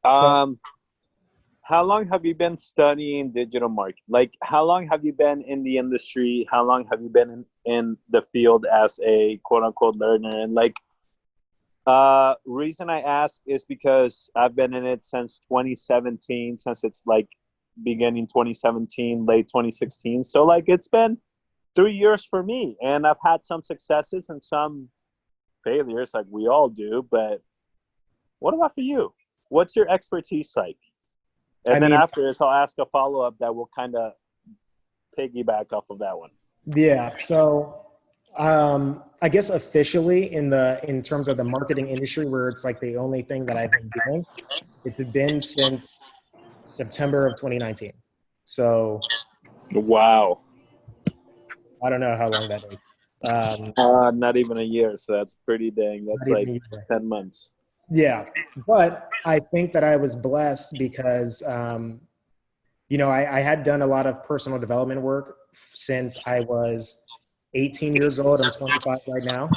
So Um, how long have you been studying digital marketing? Like, how long have you been in the industry? How long have you been in the field as a quote unquote learner? And like, reason I ask is because I've been in it since 2017, since it's like beginning 2017, late 2016. So like, it's been 3 years for me, and I've had some successes and some failures, like we all do. But what about for you? What's your expertise like? I And then mean, after this, I'll ask a follow up that will kind of piggyback off of that one. yeah. So I guess officially in terms of the marketing industry, where it's like the only thing that I've been doing, it's been since September of 2019. So Wow. I don't know how long that is. Not even a year, so that's pretty dang. Not That's even like a year. 10 months. Yeah, but I think that I was blessed because I had done a lot of personal development work since I was 18 years old. I'm 25 right now,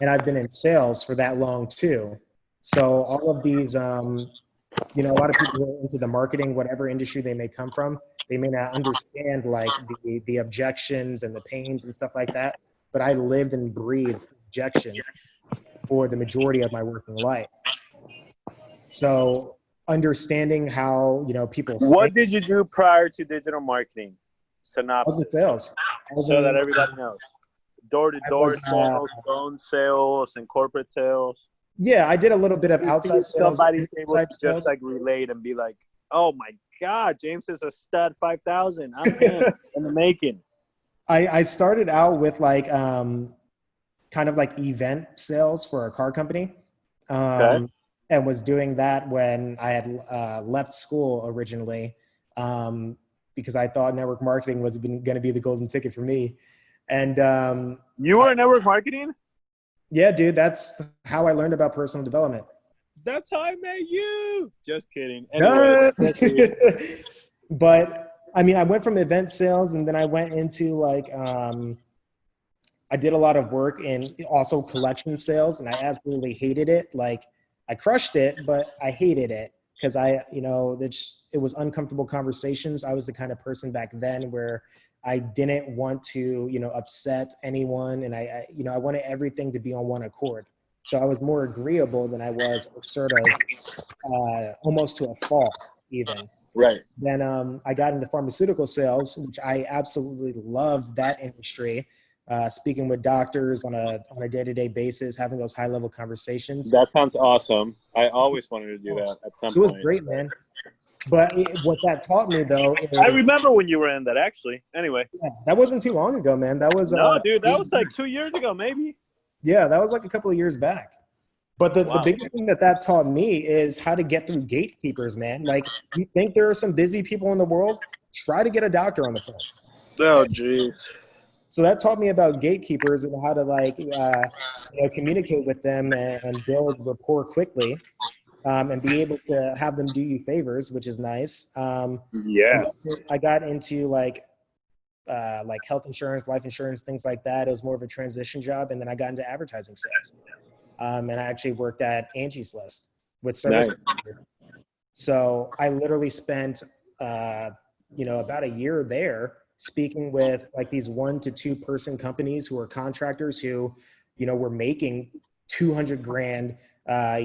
and I've been in sales for that long too. So all of these, a lot of people who are into the marketing, whatever industry they may come from, they may not understand like the objections and the pains and stuff like that. But I lived and breathed objections for the majority of my working life. So understanding how people What think. did you do prior to digital marketing? I was in Synopsis, sales. I was so that in. everybody knows. Door to I door was. sales, phone sales, and corporate sales. Yeah, I did a little bit of You see outside if sales, somebody's able inside to just sales. like relate and be like, "Oh my God, James is a stud 5,000. I'm him in the making." I started out with like kind of like event sales for a car company, Okay. and was doing that when I had left school originally, because I thought network marketing was going to be the golden ticket for me. And You were in network marketing? yeah, dude, that's how I learned about personal development. That's how I met you. Just kidding. Anyways, No. proceed. But I mean, I went from event sales and then I went into like, I did a lot of work in also collection sales and I absolutely hated it. Like I crushed it, but I hated it because it was uncomfortable conversations. I was the kind of person back then where I didn't want to, upset anyone. And I wanted everything to be on one accord. So I was more agreeable than I was sort of almost to a fault even. Right. Then I got into pharmaceutical sales, which I absolutely loved that industry. Speaking with doctors on a day-to-day basis, having those high-level conversations. That sounds awesome. I always wanted to do that at some It was point. great, man. But what that taught me though I is, remember when you were in that, actually. Anyway. yeah, that wasn't too long ago, man. That was No, dude, that was like 2 years ago, maybe. yeah, that was like a couple of years back. But the Wow. biggest thing that taught me is how to get through gatekeepers, man. Like, you think there are some busy people in the world? Try to get a doctor on the phone. Oh, geez. So that taught me about gatekeepers and how to like communicate with them and build rapport quickly, and be able to have them do you favors, which is nice. Yeah. I got into like health insurance, life insurance, things like that. It was more of a transition job, and then I got into advertising sales, and I actually worked at Angie's List with service. Nice. So I literally spent, about a year there speaking with like these 1 to 2 person companies who are contractors who, were making 200 grand, a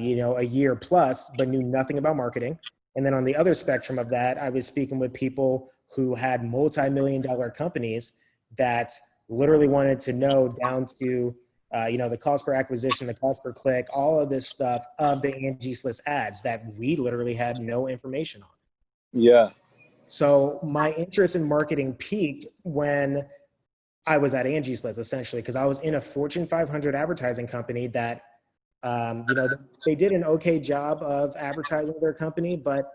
year plus, but knew nothing about marketing. And then on the other spectrum of that, I was speaking with people who had multi-million-dollar companies that literally wanted to know down to the cost per acquisition, the cost per click, all of this stuff of the Angie's List ads that we literally had no information on. Yeah. So my interest in marketing peaked when I was at Angie's List, essentially, because I was in a Fortune 500 advertising company that, they did an okay job of advertising their company, but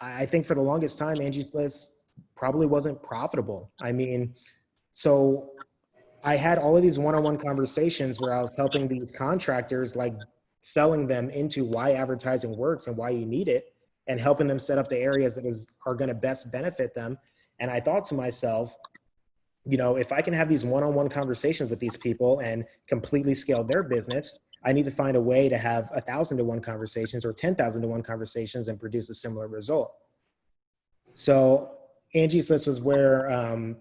I think for the longest time, Angie's List probably wasn't profitable. I mean, so I had all of these one-on-one conversations where I was helping these contractors, like selling them into why advertising works and why you need it, and helping them set up the areas that are going to best benefit them. And I thought to myself, if I can have these one-on-one conversations with these people and completely scale their business, I need to find a way to have 1,000-to-1 conversations or 10,000-to-1 conversations and produce a similar result. So Angie's List was where, over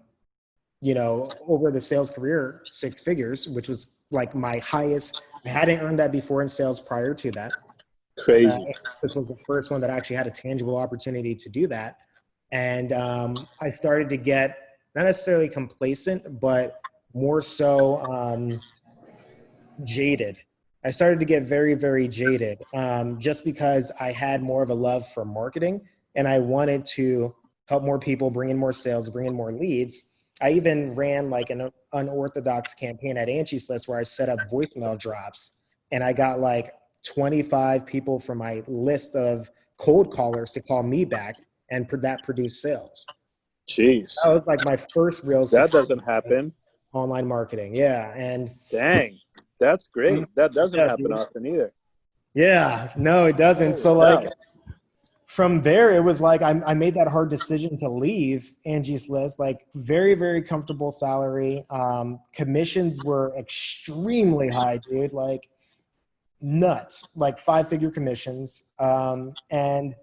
the sales career, 6 figures, which was like my highest. I hadn't earned that before in sales prior to that. Crazy. This was the first one that actually had a tangible opportunity to do that. And I started to get not necessarily complacent, but more so jaded. I started to get very, very jaded just because I had more of a love for marketing and I wanted to help more people, bring in more sales, bring in more leads. I even ran like an unorthodox campaign at Angies List where I set up voicemail drops and I got like 25 people from my list of cold callers to call me back, and that produced sales. Jeez. That was like my first real That doesn't happen. Online marketing. Yeah. And dang, that's great. That doesn't happen often either. Yeah, no, it doesn't. So like from there, it was like I made that hard decision to leave Angie's List, like very, very comfortable salary. Commissions were extremely high, dude, like nuts, like 5-figure commissions. And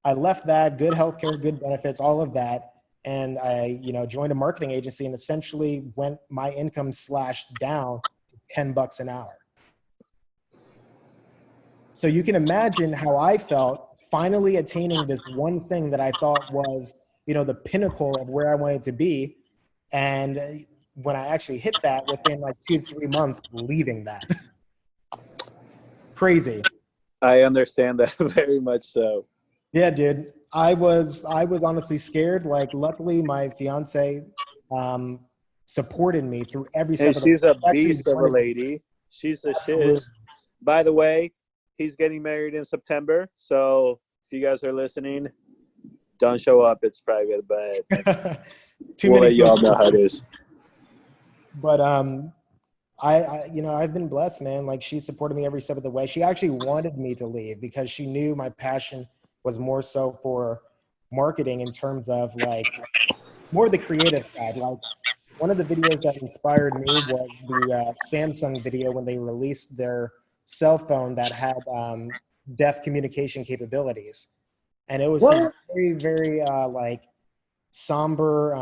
I left that, good healthcare, good benefits, all of that. And I, joined a marketing agency and essentially my income slashed down to $10 an hour. So you can imagine how I felt finally attaining this one thing that I thought was, the pinnacle of where I wanted to be. And when I actually hit that within like 2 to 3 months, leaving that. Crazy. I understand that very much so. Yeah, dude. I was honestly scared. Like, luckily my fiance supported me through every step of the way. She's a beast of a lady. She's the shiz. By the way, he's getting married in September. So if you guys are listening, don't show up. It's private, but we'll let y'all know how it is. But I've been blessed, man. Like, she supported me every step of the way. She actually wanted me to leave because she knew my passion was more so for marketing in terms of like more the creative side. Like, one of the videos that inspired me was the Samsung video when they released their cell phone that had deaf communication capabilities. And it was very, very like somber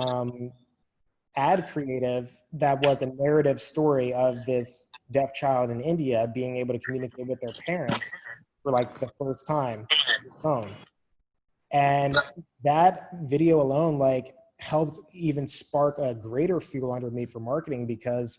ad creative that was a narrative story of this deaf child in India being able to communicate with their parents for like the first time on the phone. And that video alone like helped even spark a greater fuel under me for marketing, because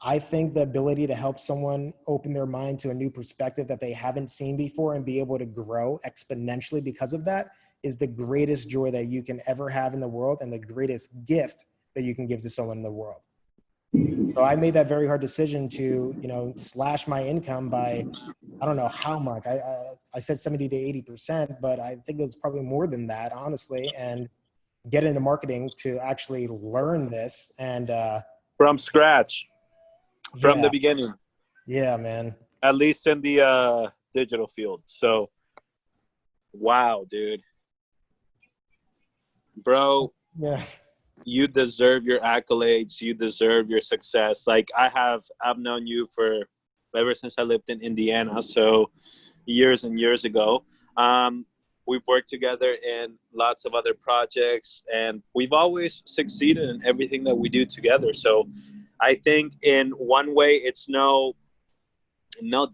I think the ability to help someone open their mind to a new perspective that they haven't seen before and be able to grow exponentially because of that is the greatest joy that you can ever have in the world and the greatest gift that you can give to someone in the world. So I made that very hard decision to, slash my income by, I don't know how much. I said 70 to 80%, but I think it was probably more than that, honestly, and get into marketing to actually learn this and from scratch. From the beginning. Yeah, man. At least in the digital field. So, wow, dude. Bro. Yeah. You deserve your accolades. You deserve your success. Like, I've known you for ever since I lived in Indiana. So years and years ago. We've worked together in lots of other projects, and we've always succeeded in everything that we do together. So I think in one way, it's no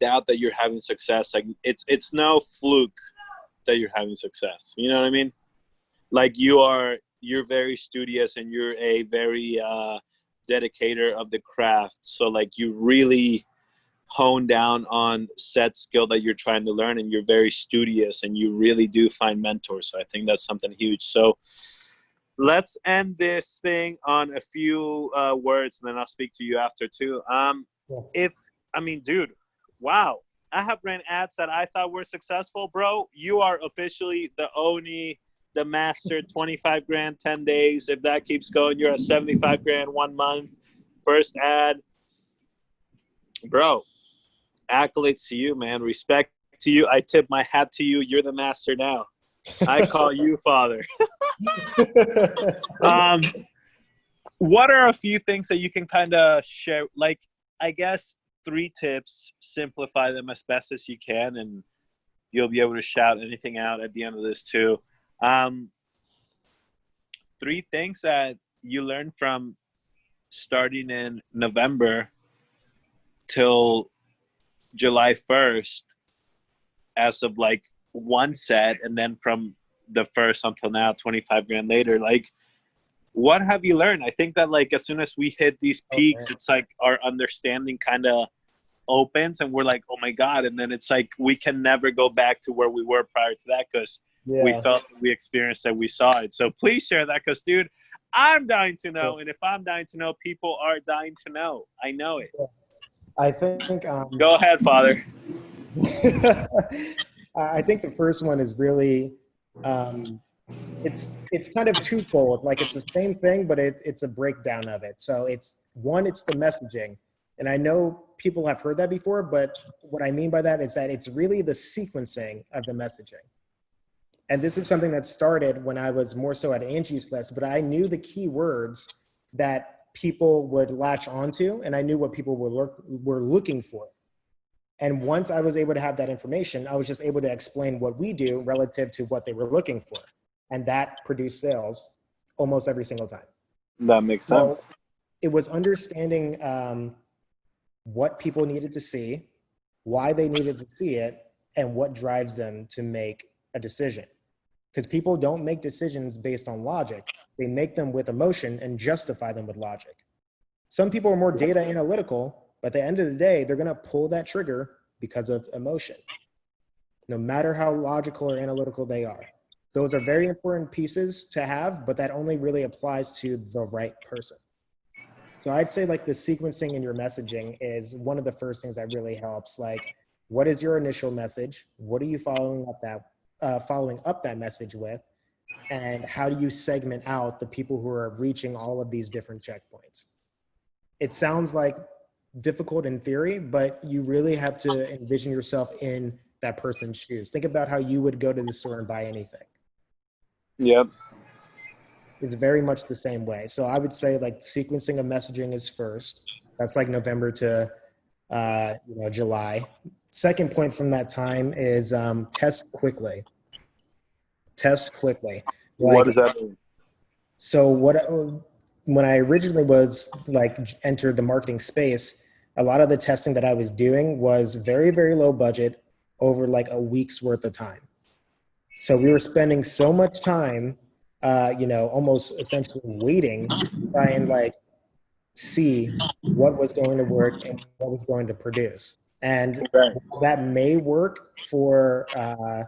doubt that you're having success. Like, it's no fluke that you're having success. You know what I mean? Like, you're very studious and you're a very dedicator of the craft. So like, you really hone down on set skill that you're trying to learn, and you're very studious and you really do find mentors. So I think that's something huge. So let's end this thing on a few words, and then I'll speak to you after too. Dude, wow. I have ran ads that I thought were successful, bro. You are officially the Oni, the master. 25 grand, 10 days. If that keeps going, you're at 75 grand 1 month. First ad. Bro, accolades to you, man. Respect to you. I tip my hat to you. You're the master now. I call you father. What are a few things that you can kind of share? Like, I guess 3 tips, simplify them as best as you can, and you'll be able to shout anything out at the end of this too. 3 things that you learn from starting in November till July 1st as of like one set, and then from the first until now, 25 grand later, like what have you learned? I think that like as soon as we hit these peaks, it's like our understanding kind of opens and we're like, oh my God. And then it's like we can never go back to where we were prior to that because we felt, we experienced that, we saw it. So please share that because, dude, I'm dying to know. And if I'm dying to know, people are dying to know. I know it. I think Go ahead, Father. I think the first one is really it's kind of twofold. Like it's the same thing, but it's a breakdown of it. So it's the messaging. And I know people have heard that before, but what I mean by that is that it's really the sequencing of the messaging. And this is something that started when I was more so at Angies List, but I knew the key words that people would latch onto, and I knew what people were looking for. And once I was able to have that information, I was just able to explain what we do relative to what they were looking for. And that produced sales almost every single time. That makes sense. So it was understanding what people needed to see, why they needed to see it, and what drives them to make a decision. Because people don't make decisions based on logic. They make them with emotion and justify them with logic. Some people are more data analytical, but at the end of the day, they're going to pull that trigger because of emotion, no matter how logical or analytical they are. Those are very important pieces to have, but that only really applies to the right person. So I'd say like the sequencing in your messaging is one of the first things that really helps. Like, what is your initial message? What are you following up that message with? And how do you segment out the people who are reaching all of these different checkpoints? It sounds like difficult in theory, but you really have to envision yourself in that person's shoes. Think about how you would go to the store and buy anything. Yep. It's very much the same way. So I would say like sequencing of messaging is first. That's like November to July. Second point from that time is test quickly. Test quickly. Like, what does that mean? So when I originally was like entered the marketing space, a lot of the testing that I was doing was very, very low budget over like a week's worth of time. So we were spending so much time, almost essentially waiting to try and like see what was going to work and what was going to produce. And that may work for, that's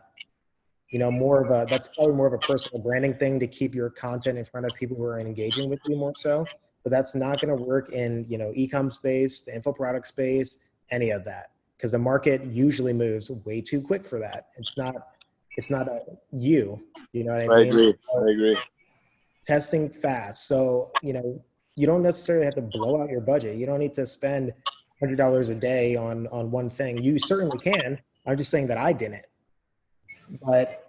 probably more of a personal branding thing to keep your content in front of people who are engaging with you more so, but that's not going to work in, e-com space, the info product space, any of that. Because the market usually moves way too quick for that. It's not you know what I mean? I agree. Testing fast. So, you don't necessarily have to blow out your budget. You don't need to spend $100 a day on one thing. You certainly can. I'm just saying that I didn't. But,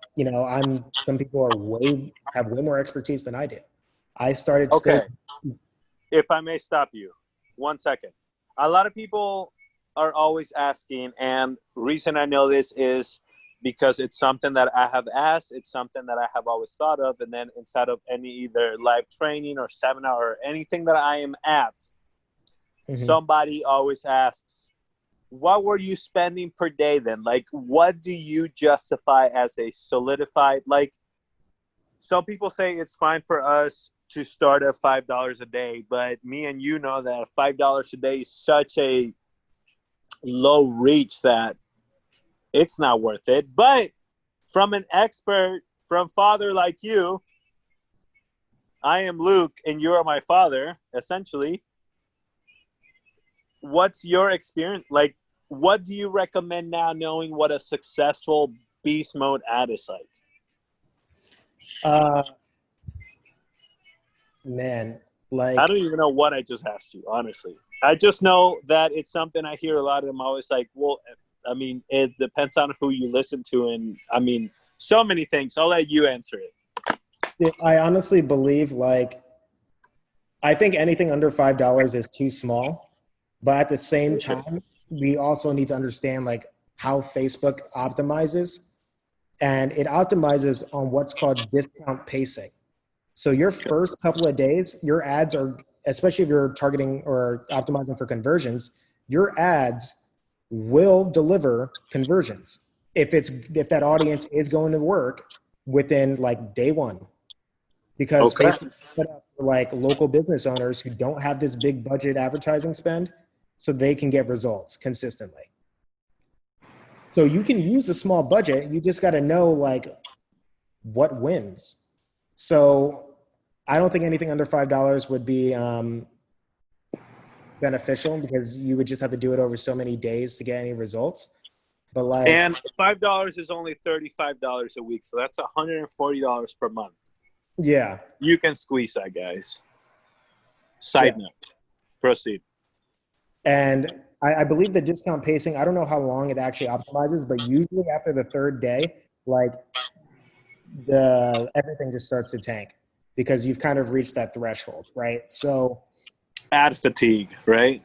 some people have way more expertise than I do. I started. Okay. If I may stop you 1 second. A lot of people are always asking, and reason I know this is because it's something that I have asked. It's something that I have always thought of. And then inside of any either live training or seminar or anything that I am at, somebody always asks, what were you spending per day then? Like, what do you justify as a solidified, like, some people say it's fine for us to start at $5 a day, but me and you know that $5 a day is such a low reach that it's not worth it. But from an expert, from father like you, I am Luke and you are my father, essentially. What's your experience? Like, what do you recommend now, knowing what a successful beast mode ad is like? Man, like, I don't even know what I just asked you, honestly. I just know that it's something I hear a lot of them always like, well, I mean, it depends on who you listen to. And I mean, so many things. I'll let you answer it. I honestly believe, like, I think anything under $5 is too small. But at the same time, we also need to understand like how Facebook optimizes, and it optimizes on what's called discount pacing. So your first couple of days, your ads are, especially if you're targeting or optimizing for conversions, your ads will deliver conversions if that audience is going to work within like day one, because Okay. Facebook set up for like local business owners who don't have this big budget advertising spend, so they can get results consistently. So you can use a small budget. You just got to know like what wins. So I don't think anything under $5 would be beneficial, because you would just have to do it over so many days to get any results. But like, And $5 is only $35 a week, so that's $140 per month. yeah, You can squeeze that, guys. Side note. Proceed. and I believe the discount pacing, I don't know how long it actually optimizes, but usually after the third day, like everything just starts to tank because you've kind of reached that threshold, right? So Ad fatigue, right?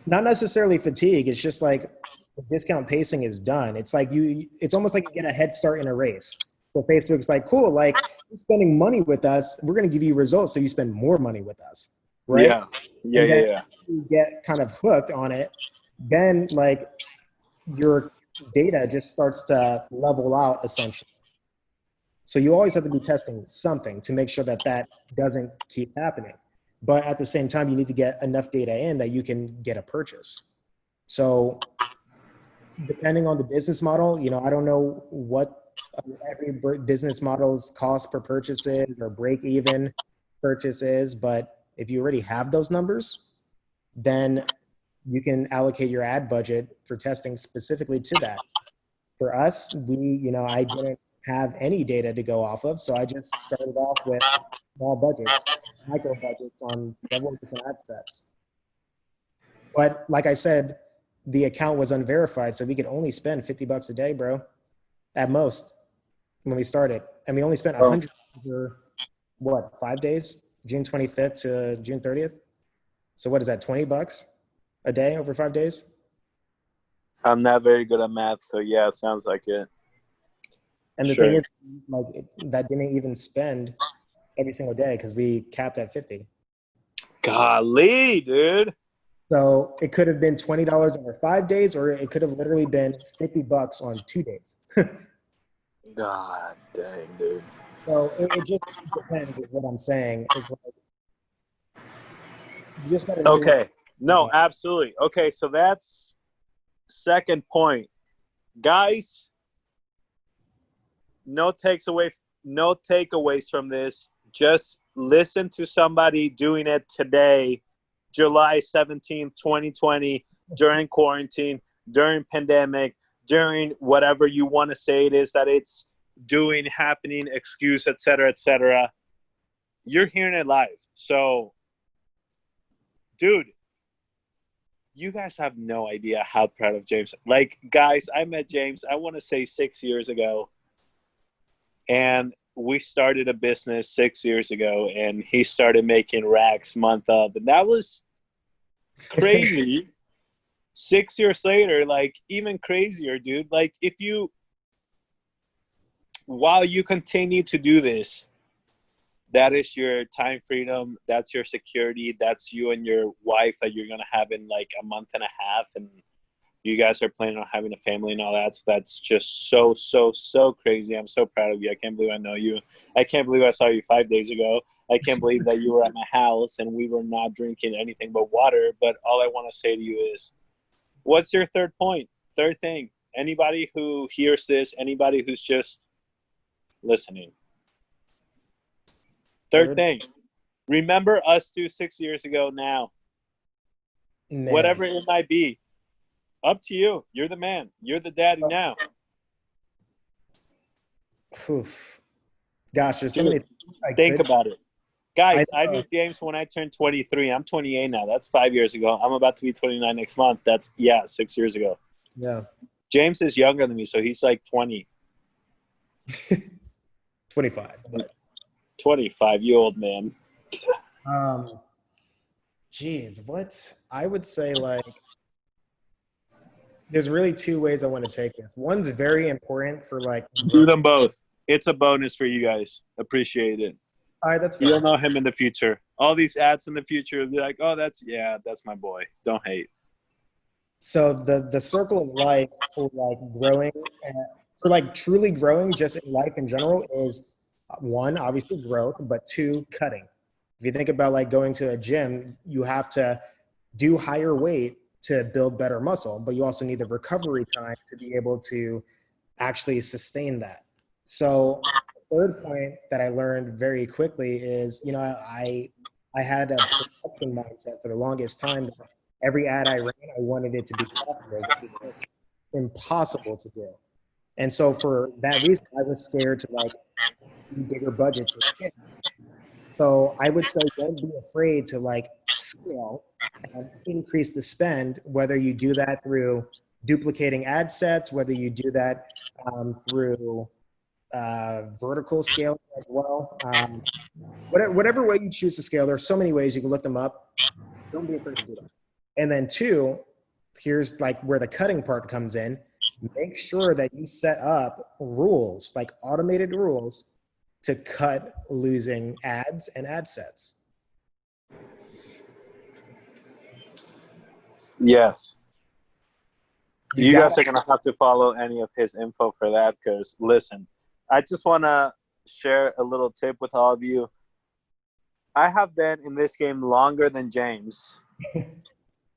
not necessarily fatigue. It's just like the discount pacing is done. It's like it's almost like you get a head start in a race. So Facebook's like, cool, like you're spending money with us, we're going to give you results, so you spend more money with us, right? Yeah. You get kind of hooked on it, then like your data just starts to level out essentially. So you always have to be testing something to make sure that that doesn't keep happening. But at the same time, you need to get enough data in that you can get a purchase. So depending on the business model, I don't know what every business model's cost per purchase is or break even purchase is, but if you already have those numbers, then you can allocate your ad budget for testing specifically to that. For us, I didn't have any data to go off of, so I just started off with small budgets, micro budgets on several different ad sets. But like I said, the account was unverified, so we could only spend $50 a day, bro, at most when we started, and we only spent 100 for what, 5 days, June 25th to June 30th. So what is that, $20 a day over 5 days? I'm not very good at math, so yeah, it sounds like it. And the thing is, like, that didn't even spend every single day because we capped at 50. Golly, dude. So it could have been $20 over 5 days, or it could have literally been $50 on 2 days. God dang, dude. So it just depends, is what I'm saying. It's like, you just gotta know. Okay. No, absolutely. Okay, so that's second point. Guys, no takeaways from this. Just listen to somebody doing it today, July 17th, 2020, during quarantine, during pandemic, during whatever you want to say it is that it's doing, happening, excuse, etc., etc. You're hearing it live. So, dude, you guys have no idea how proud of James. Like, guys, I met James, I want to say 6 years ago. And we started a business 6 years ago, and he started making racks month up. And that was crazy. 6 years later, like, even crazier, dude. Like, while you continue to do this, that is your time freedom. That's your security. That's you and your wife that you're going to have in like a month and a half. And you guys are planning on having a family and all that. So that's just so, so, so crazy. I'm so proud of you. I can't believe I know you. I can't believe I saw you 5 days ago. I can't believe that you were at my house and we were not drinking anything but water. But all I want to say to you is, what's your third point? Third thing. Anybody who hears this, anybody who's just listening. Third thing. Remember us 6 years ago now. Man. Whatever it might be. Up to you. You're the man. You're the daddy now. Oof. Gosh, there's so many things think about it. Guys, I knew James when I turned 23. I'm 28 now. That's 5 years ago. I'm about to be 29 next month. That's, 6 years ago. Yeah. James is younger than me, so he's like 20. 25. But 25, you old man. Geez, what? I would say like there's really two ways I want to take this. One's very important for like Do growth. them both. It's a bonus for you guys. Appreciate it. All right, that's You'll fine. know him in the future. All these ads in the future will be like, oh, that's my boy. Don't hate. So the circle of life for like growing, for like truly growing just in life in general is one, obviously growth, but two, cutting. If you think about like going to a gym, you have to do higher weight to build better muscle, but you also need the recovery time to be able to actually sustain that. So the third point that I learned very quickly is, you know, I had a production mindset for the longest time. Every ad I ran, I wanted it to be profitable, which is just impossible to do. And so for that reason, I was scared to like do bigger budgets at scale. So I would say don't be afraid to like scale and increase the spend, whether you do that through duplicating ad sets, whether you do that through vertical scaling as well. Whatever way you choose to scale, there's so many ways you can look them up. Don't be afraid to do that. And then two, here's like where the cutting part comes in. Make sure that you set up rules, like automated rules, to cut losing ads and ad sets. Yes. You got guys are going to have to follow any of his info for that because, listen, I just want to share a little tip with all of you. I have been in this game longer than James,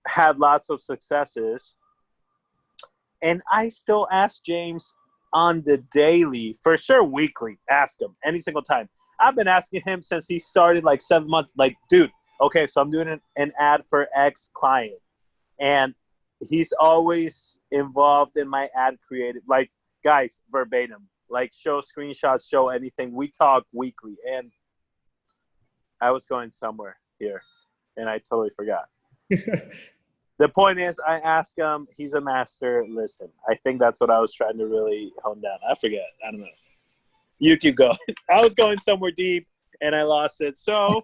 had lots of successes, and I still ask James on the daily, for sure weekly, ask him any single time. I've been asking him since he started like 7 months, like, dude, okay, so I'm doing an ad for X client. And he's always involved in my ad creative, like, guys, verbatim, like show screenshots, show anything. We talk weekly. And I was going somewhere here, and I totally forgot. The point is, I asked him, he's a master. Listen, I think that's what I was trying to really hone down. I forget. I don't know. You keep going. I was going somewhere deep, and I lost it. So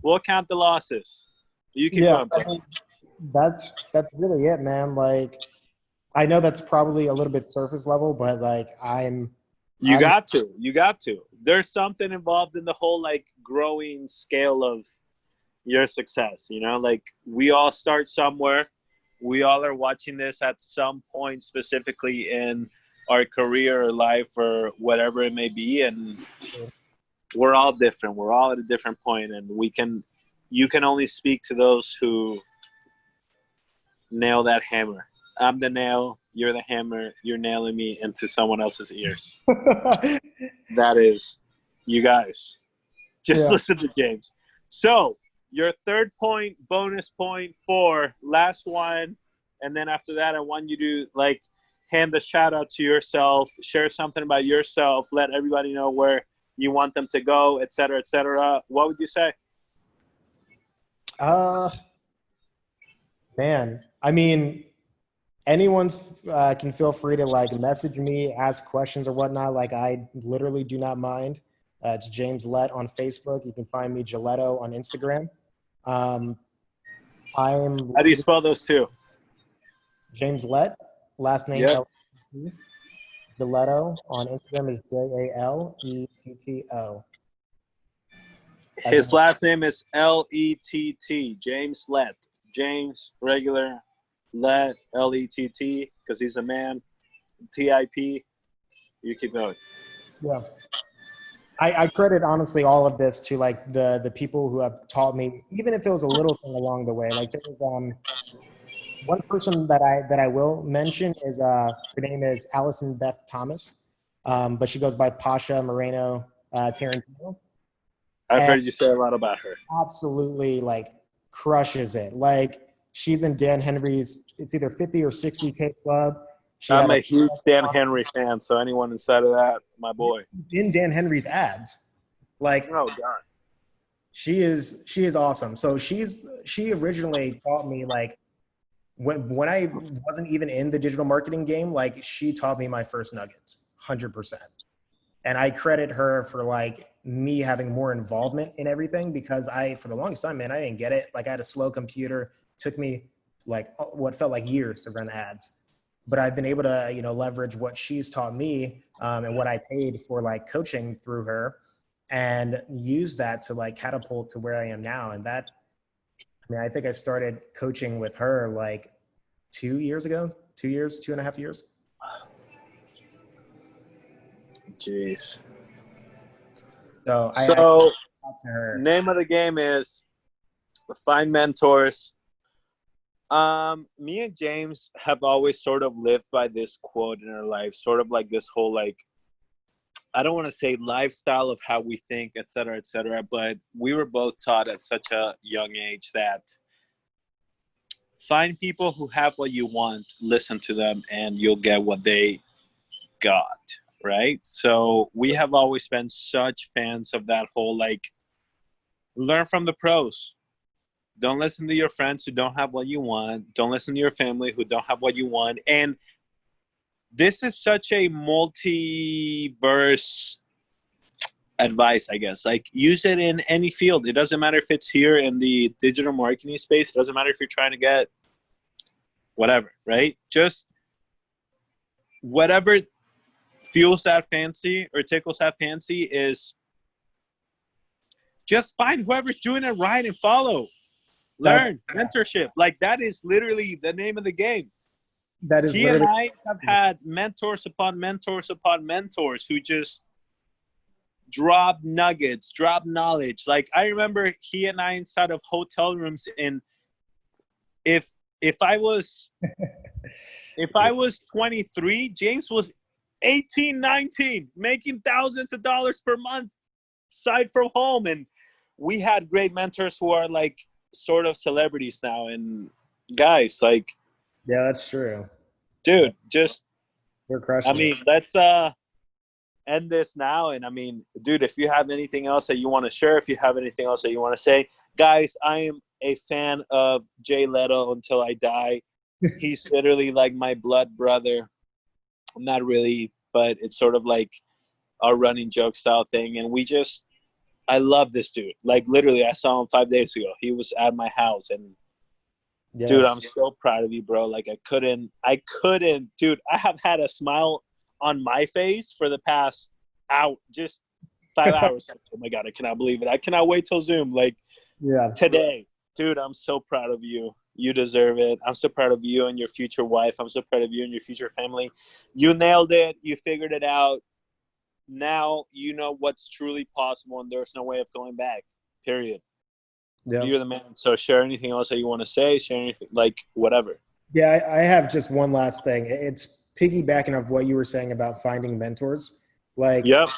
we'll count the losses. You keep going. I mean, that's really it, man. Like, I know that's probably a little bit surface level, but like You got to. There's something involved in the whole like growing scale of your success, you know, like we all start somewhere. We all are watching this at some point, specifically in our career or life or whatever it may be. And we're all different. We're all at a different point, and you can only speak to those who nail that hammer. I'm the nail, you're the hammer, you're nailing me into someone else's ears. That is you guys. Just listen to James. So your third point, bonus point, 4, last one. And then after that, I want you to like hand the shout out to yourself, share something about yourself, let everybody know where you want them to go, et cetera, et cetera. What would you say? Man, I mean, anyone's can feel free to like message me, ask questions or whatnot. Like I literally do not mind. It's James Lett on Facebook. You can find me Giletto on Instagram. I'm How do you spell those two? James Lett, last name L-E-T-T. Giletto on Instagram is J-A-L-E-T-T-O. His last name is L-E-T-T, James Lett. James, regular, Lett, L-E-T-T, because he's a man, T-I-P. You keep going. Yeah. I credit honestly all of this to like the people who have taught me, even if it was a little thing along the way. Like there was one person that I will mention is her name is Allison Beth Thomas, but she goes by Pasha Moreno Tarantino. I've heard you say a lot about her. Absolutely like crushes it. Like she's in Dan Henry's, it's either 50 or 60K club. I'm a huge Dan Henry fan, so anyone inside of that, my boy. In Dan Henry's ads. Like, oh god. She is awesome. So she originally taught me like when I wasn't even in the digital marketing game, like she taught me my first nuggets, 100%. And I credit her for like me having more involvement in everything because for the longest time, man, I didn't get it. Like I had a slow computer. It took me like what felt like years to run ads. but I've been able to, you know, leverage what she's taught me and what I paid for like coaching through her and use that to like catapult to where I am now. And that, I mean, I think I started coaching with her like 2 years ago, 2 years, 2.5 years. Jeez. So I So talked to her. name of the game is find mentors. Me and James have always sort of lived by this quote in our life, sort of like this whole like, I don't want to say lifestyle of how we think, et cetera, but we were both taught at such a young age that find people who have what you want, listen to them, and you'll get what they got, right? So we have always been such fans of that whole like, learn from the pros. Don't listen to your friends who don't have what you want. Don't listen to your family who don't have what you want. And this is such a multiverse advice, I guess. Like, use it in any field. It doesn't matter if it's here in the digital marketing space. It doesn't matter if you're trying to get whatever, right? Just whatever fuels that fancy or tickles that fancy is just find whoever's doing it right and follow. Learn. Mentorship. Like, that is literally the name of the game. That is He and literally. I have had mentors upon mentors upon mentors who just drop nuggets, drop knowledge. Like, I remember he and I inside of hotel rooms, and if I was 23, James was 18, 19, making thousands of dollars per month aside from home. And we had great mentors who are like sort of celebrities now. And guys, like, Yeah, that's true. dude, just, We're I crushing mean, it. let's end this now. And I mean, dude, if you have anything else that you want to share, if you have anything else that you want to say, guys, I am a fan of Jay Leto until I die. He's literally like my blood brother. Not really, but it's sort of like a running joke style thing. And I love this dude. Like, literally, I saw him 5 days ago. He was at my house, and dude, I'm Yes. so proud of you, bro. Like, I couldn't, dude. I have had a smile on my face for the past just 5 hours. Oh my God, I cannot believe it. I cannot wait till Zoom. Like, Yeah. today, dude, I'm so proud of you. You deserve it. I'm so proud of you and your future wife. I'm so proud of you and your future family. You nailed it. You figured it out. Now you know what's truly possible, and there's no way of going back. Period. Yeah. You're the man. So share anything else that you want to say. Share anything, like, whatever. Yeah, I have just one last thing. It's piggybacking off what you were saying about finding mentors. Like, Yep.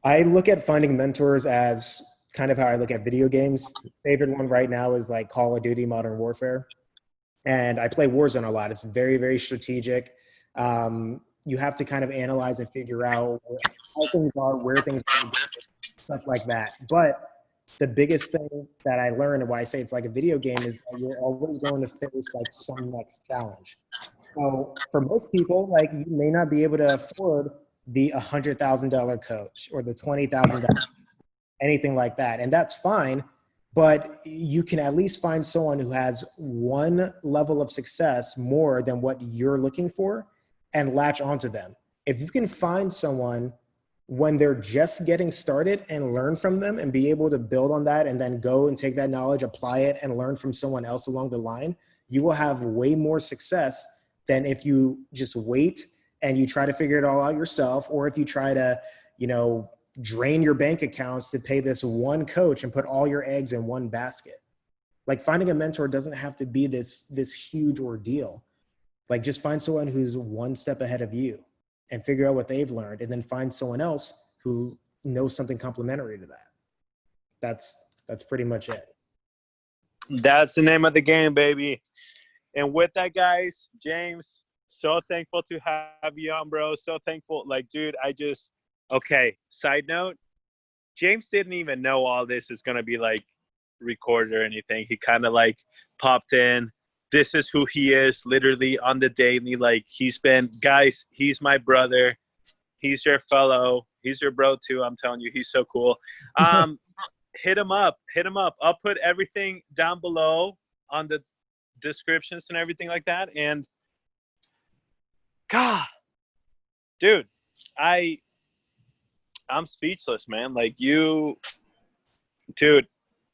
I look at finding mentors as kind of how I look at video games. Favorite one right now is like Call of Duty Modern Warfare. And I play Warzone a lot. It's very, very strategic. You have to kind of analyze and figure out how things are, where things are, stuff like that. But the biggest thing that I learned and why I say it's like a video game is that you're always going to face like some next challenge. So for most people, like you may not be able to afford the $100,000 coach or the $20,000, anything like that. And that's fine. But you can at least find someone who has one level of success more than what you're looking for and latch onto them. If you can find someone when they're just getting started and learn from them and be able to build on that and then go and take that knowledge, apply it, and learn from someone else along the line, you will have way more success than if you just wait and you try to figure it all out yourself, or if you try to, you know, drain your bank accounts to pay this one coach and put all your eggs in one basket. Like, finding a mentor doesn't have to be this huge ordeal. Like, just find someone who's one step ahead of you and figure out what they've learned, and then find someone else who knows something complementary to that. That's pretty much it. That's the name of the game, baby. And with that, guys, James, so thankful to have you on, bro. So thankful. Like, dude, okay, side note, James didn't even know all this is going to be like recorded or anything. He kind of like popped in. This is who he is literally on the daily. Like, he's my brother. He's your fellow. He's your bro too. I'm telling you, he's so cool. Hit him up. I'll put everything down below on the descriptions and everything like that. And God, dude, I'm speechless, man. Like you, dude,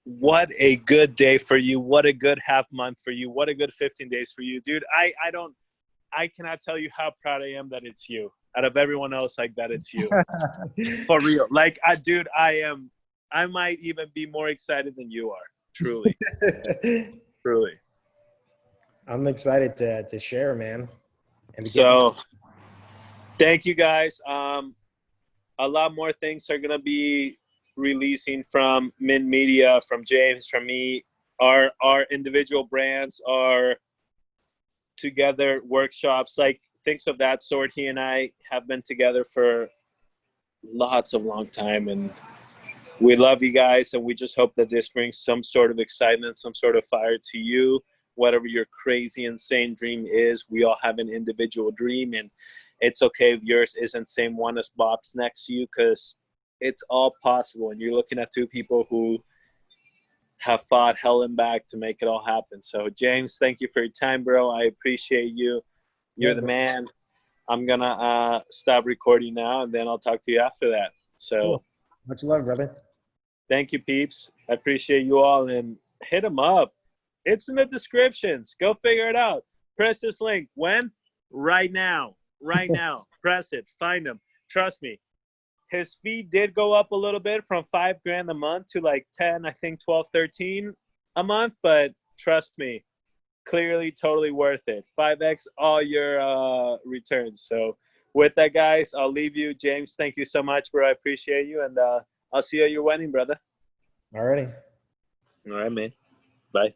what a good day for you. What a good half month for you. What a good 15 days for you, dude. I cannot tell you how proud I am that it's you. Out of everyone else, like that, it's you. For real. Like, dude, I might even be more excited than you are. Truly. Truly. I'm excited to share, man. And to get So, thank you guys. A lot more things are going to be releasing from Mint Media, from James, from me. Our individual brands are together workshops, like things of that sort. He and I have been together for lots of long time, and we love you guys, and we just hope that this brings some sort of excitement, some sort of fire to you. Whatever your crazy, insane dream is, we all have an individual dream, and it's okay if yours isn't same one as Bob's next to you, because it's all possible. And you're looking at two people who have fought hell and back to make it all happen. So, James, thank you for your time, bro. I appreciate you. You're the man. I'm going to stop recording now, and then I'll talk to you after that. So, cool. Much love, brother. Thank you, peeps. I appreciate you all, and hit them up. It's in the descriptions. Go figure it out. Press this link. When? Right now. Right now. Press it. Find him. Trust me. His fee did go up a little bit from $5,000 a month to like 10, I think 12, 13 a month. But trust me, clearly totally worth it. 5X all your returns. So with that, guys, I'll leave you. James, thank you so much, bro. I appreciate you. And I'll see you at your wedding, brother. Alrighty. All right, man. Bye.